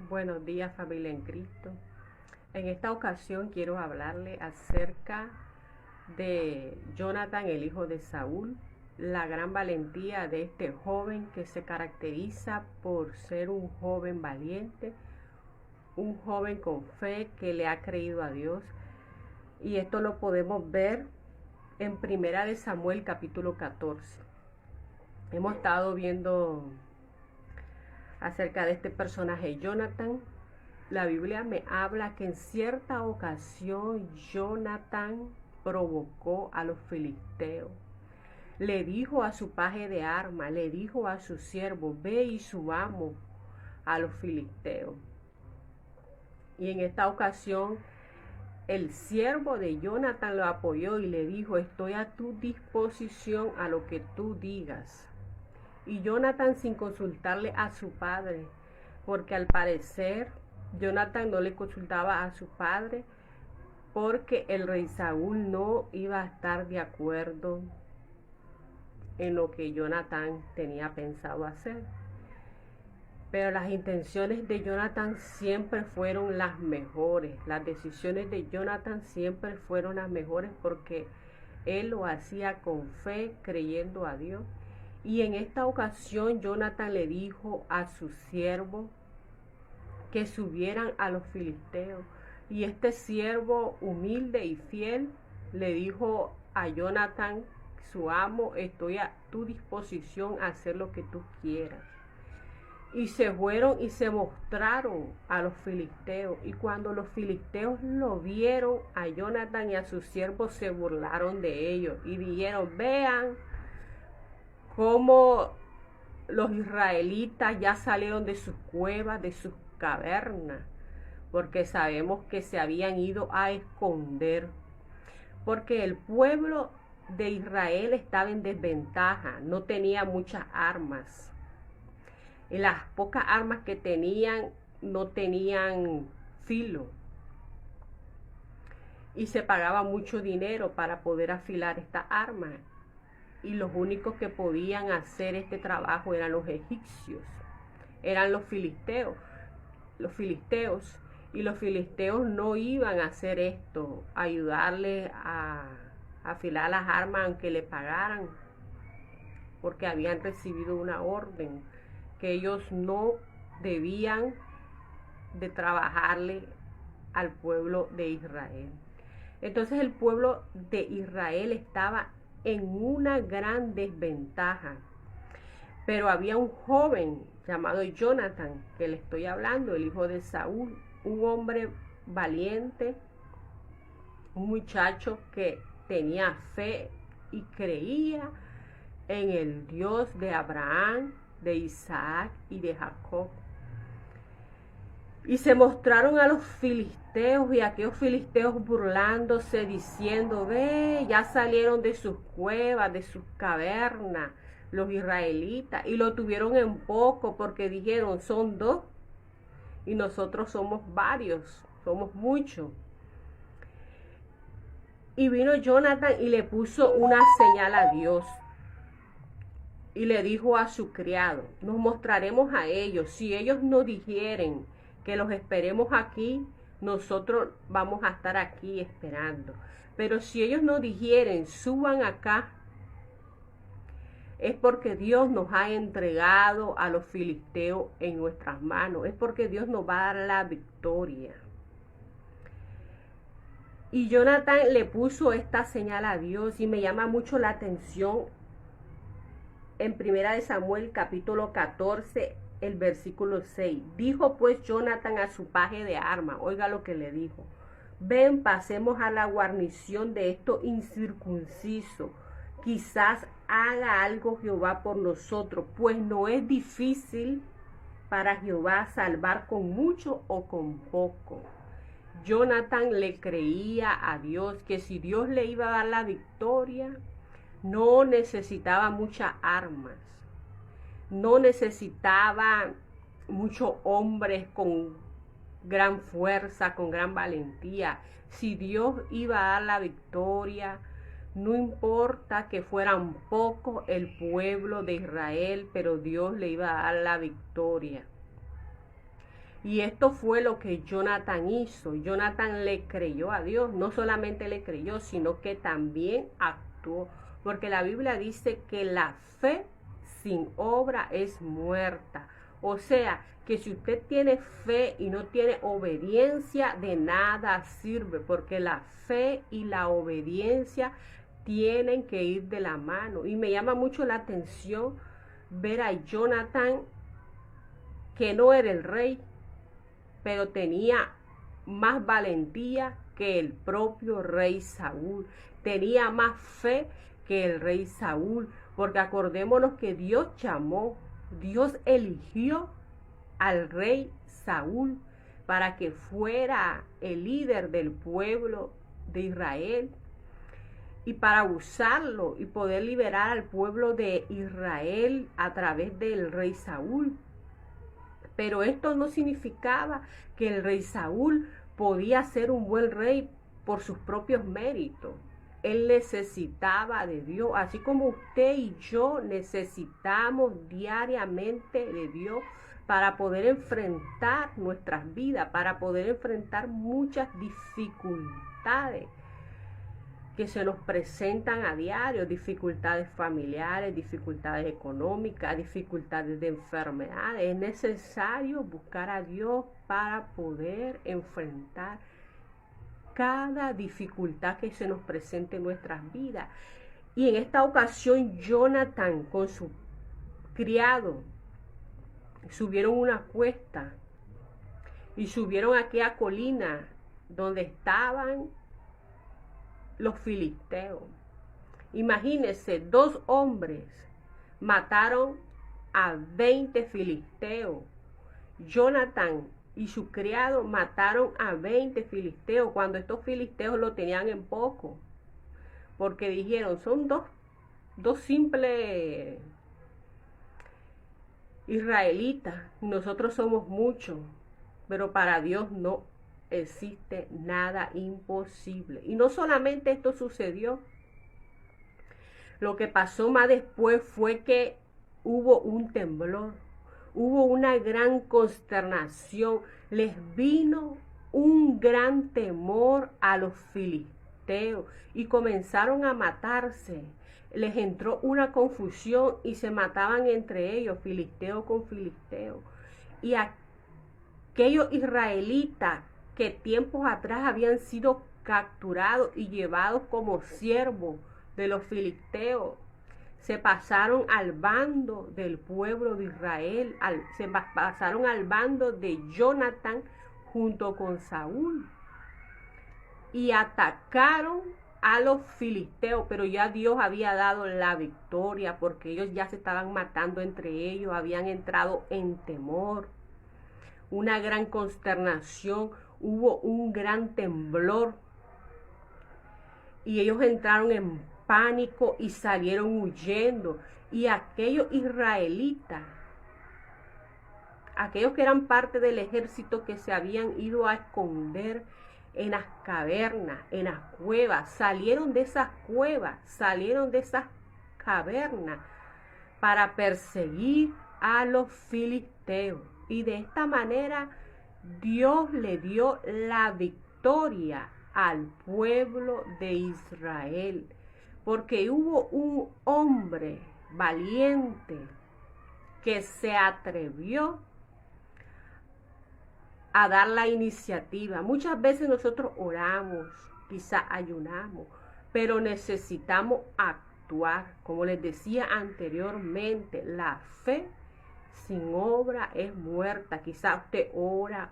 Buenos días, familia en Cristo. En esta ocasión quiero hablarle acerca de Jonathan, el hijo de Saúl, la gran valentía de este joven que se caracteriza por ser un joven valiente, un joven con fe que le ha creído a Dios. Y esto lo podemos ver en Primera de Samuel capítulo 14. Hemos estado viendo acerca de este personaje Jonathan. La Biblia me habla que en cierta ocasión Jonathan provocó a los filisteos. Le dijo a su paje de armas, le dijo a su siervo, ve y subamos a los filisteos. Y en esta ocasión el siervo de Jonathan lo apoyó y le dijo, estoy a tu disposición a lo que tú digas. Y Jonathan, sin consultarle a su padre, porque al parecer Jonathan no le consultaba a su padre, porque el rey Saúl no iba a estar de acuerdo en lo que Jonathan tenía pensado hacer. Pero las intenciones de Jonathan siempre fueron las mejores. Las decisiones de Jonathan siempre fueron las mejores porque él lo hacía con fe, creyendo a Dios. Y en esta ocasión Jonathan le dijo a su siervo que subieran a los filisteos. Y este siervo humilde y fiel le dijo a Jonathan, su amo, estoy a tu disposición a hacer lo que tú quieras. Y se fueron y se mostraron a los filisteos. Y cuando los filisteos lo vieron a Jonathan y a sus siervos, se burlaron de ellos y dijeron, vean cómo los israelitas ya salieron de sus cuevas, de sus cavernas, porque sabemos que se habían ido a esconder, porque el pueblo de Israel estaba en desventaja, no tenía muchas armas, y las pocas armas que tenían no tenían filo, y se pagaba mucho dinero para poder afilar estas armas. Y los únicos que podían hacer este trabajo eran los egipcios, eran los filisteos. Y los filisteos no iban a hacer esto, ayudarle a afilar las armas aunque le pagaran, porque habían recibido una orden que ellos no debían de trabajarle al pueblo de Israel. Entonces el pueblo de Israel estaba en una gran desventaja. Pero había un joven llamado Jonathan, que le estoy hablando, el hijo de Saúl, un hombre valiente, un muchacho que tenía fe y creía en el Dios de Abraham, de Isaac y de Jacob. Y se mostraron a los filisteos y aquellos filisteos burlándose, diciendo, ve, ya salieron de sus cuevas, de sus cavernas, los israelitas, y lo tuvieron en poco porque dijeron, son dos y nosotros somos varios, somos muchos. Y vino Jonathan y le puso una señal a Dios. Y le dijo a su criado, nos mostraremos a ellos, si ellos nos dijeren que los esperemos aquí, nosotros vamos a estar aquí esperando. Pero si ellos nos dijeren, suban acá, es porque Dios nos ha entregado a los filisteos en nuestras manos. Es porque Dios nos va a dar la victoria. Y Jonathan le puso esta señal a Dios y me llama mucho la atención en Primera de Samuel capítulo 14, el versículo 6. Dijo pues Jonathan a su paje de armas, oiga lo que le dijo, ven, pasemos a la guarnición de estos incircuncisos, quizás haga algo Jehová por nosotros, pues no es difícil para Jehová salvar con mucho o con poco. Jonathan le creía a Dios que si Dios le iba a dar la victoria, no necesitaba muchas armas, no necesitaba muchos hombres con gran fuerza, con gran valentía. Si Dios iba a dar la victoria, no importa que fueran pocos el pueblo de Israel, pero Dios le iba a dar la victoria. Y esto fue lo que Jonatán hizo. Jonatán le creyó a Dios. No solamente le creyó, sino que también actuó. Porque la Biblia dice que la fe sin obra es muerta. O sea, que si usted tiene fe y no tiene obediencia, de nada sirve. Porque la fe y la obediencia tienen que ir de la mano. Y me llama mucho la atención ver a Jonatán, que no era el rey, pero tenía más valentía que el propio rey Saúl. Tenía más fe que el rey Saúl, porque acordémonos que Dios llamó, Dios eligió al rey Saúl para que fuera el líder del pueblo de Israel y para usarlo y poder liberar al pueblo de Israel a través del rey Saúl. Pero esto no significaba que el rey Saúl podía ser un buen rey por sus propios méritos. Él necesitaba de Dios, así como usted y yo necesitamos diariamente de Dios para poder enfrentar nuestras vidas, para poder enfrentar muchas dificultades que se nos presentan a diario, dificultades familiares, dificultades económicas, dificultades de enfermedades. Es necesario buscar a Dios para poder enfrentar cada dificultad que se nos presente en nuestras vidas. Y en esta ocasión Jonatán con su criado subieron una cuesta y subieron a aquella colina donde estaban los filisteos. Imagínense, 2 hombres mataron a 20 filisteos. Jonatán y su criado mataron a 20 filisteos cuando estos filisteos lo tenían en poco, porque dijeron, son dos simples israelitas, nosotros somos muchos, pero para Dios no existe nada imposible. Y no solamente esto sucedió, lo que pasó más después fue que hubo un temblor, hubo una gran consternación, les vino un gran temor a los filisteos y comenzaron a matarse. Les entró una confusión y se mataban entre ellos, filisteo con filisteo. Y aquellos israelitas que tiempos atrás habían sido capturados y llevados como siervos de los filisteos, se pasaron al bando del pueblo de Israel, se pasaron al bando de Jonatán junto con Saúl y atacaron a los filisteos, pero ya Dios había dado la victoria porque ellos ya se estaban matando entre ellos, habían entrado en temor, una gran consternación, hubo un gran temblor y ellos entraron en pánico y salieron huyendo. Y aquellos israelitas, aquellos que eran parte del ejército que se habían ido a esconder en las cavernas, en las cuevas, salieron de esas cuevas, salieron de esas cavernas para perseguir a los filisteos. Y de esta manera Dios le dio la victoria al pueblo de Israel, porque hubo un hombre valiente que se atrevió a dar la iniciativa. Muchas veces nosotros oramos, quizás ayunamos, pero necesitamos actuar. Como les decía anteriormente, la fe sin obra es muerta. Quizás usted ora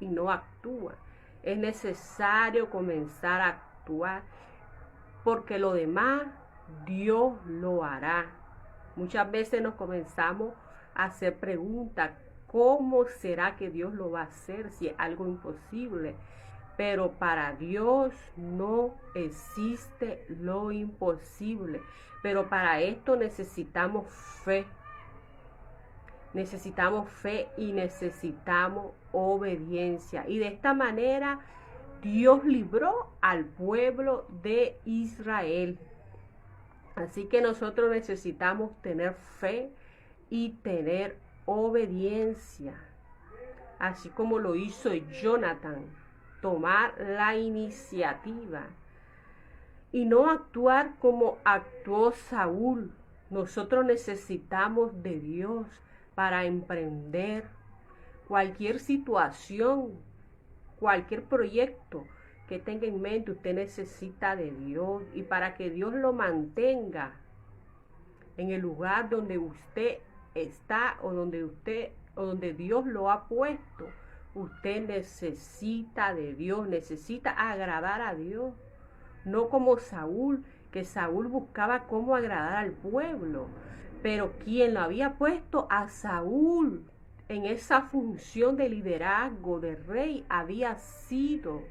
y no actúa. Es necesario comenzar a actuar, porque lo demás Dios lo hará. Muchas veces nos comenzamos a hacer preguntas, ¿cómo será que Dios lo va a hacer si es algo imposible? Pero para Dios no existe lo imposible. Pero para esto necesitamos fe. Necesitamos fe y necesitamos obediencia. Y de esta manera Dios libró al pueblo de Israel. Así que nosotros necesitamos tener fe y tener obediencia. así como lo hizo Jonathan, tomar la iniciativa y no actuar como actuó Saúl. Nosotros necesitamos de Dios para emprender cualquier situación, cualquier proyecto que tenga en mente. Usted necesita de Dios, y para que Dios lo mantenga en el lugar donde usted está o donde Dios lo ha puesto, usted necesita de Dios, necesita agradar a Dios. No como Saúl, que Saúl buscaba cómo agradar al pueblo, pero quien lo había puesto a Saúl en esa función de liderazgo, de rey, había sido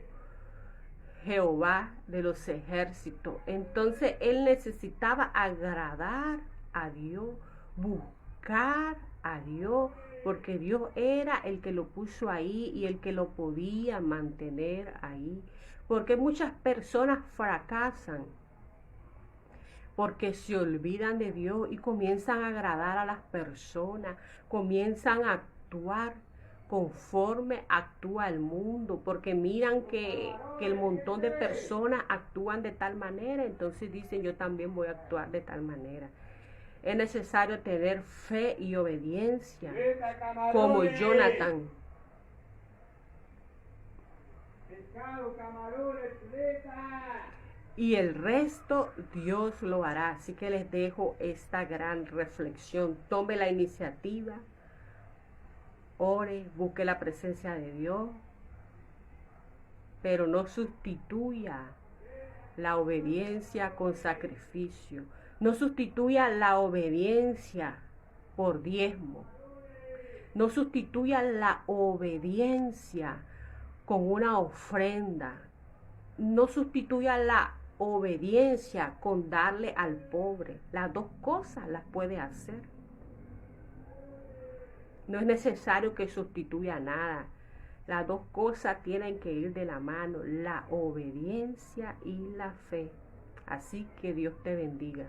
Jehová de los ejércitos. Entonces él necesitaba agradar a Dios, buscar a Dios, porque Dios era el que lo puso ahí y el que lo podía mantener ahí. Porque muchas personas fracasan porque se olvidan de Dios y comienzan a agradar a las personas, comienzan a actuar conforme actúa el mundo, porque miran que el montón de personas actúan de tal manera, entonces dicen, yo también voy a actuar de tal manera. Es necesario tener fe y obediencia, como Jonathan. Y el resto Dios lo hará. Así que les dejo esta gran reflexión. Tome la iniciativa, ore, busque la presencia de Dios, pero no sustituya la obediencia con sacrificio. No sustituya la obediencia por diezmo. No sustituya la obediencia con una ofrenda. No sustituya la obediencia con darle al pobre. Las dos cosas las puede hacer. No es necesario que sustituya nada. Las dos cosas tienen que ir de la mano, la obediencia y la fe. Así que Dios te bendiga.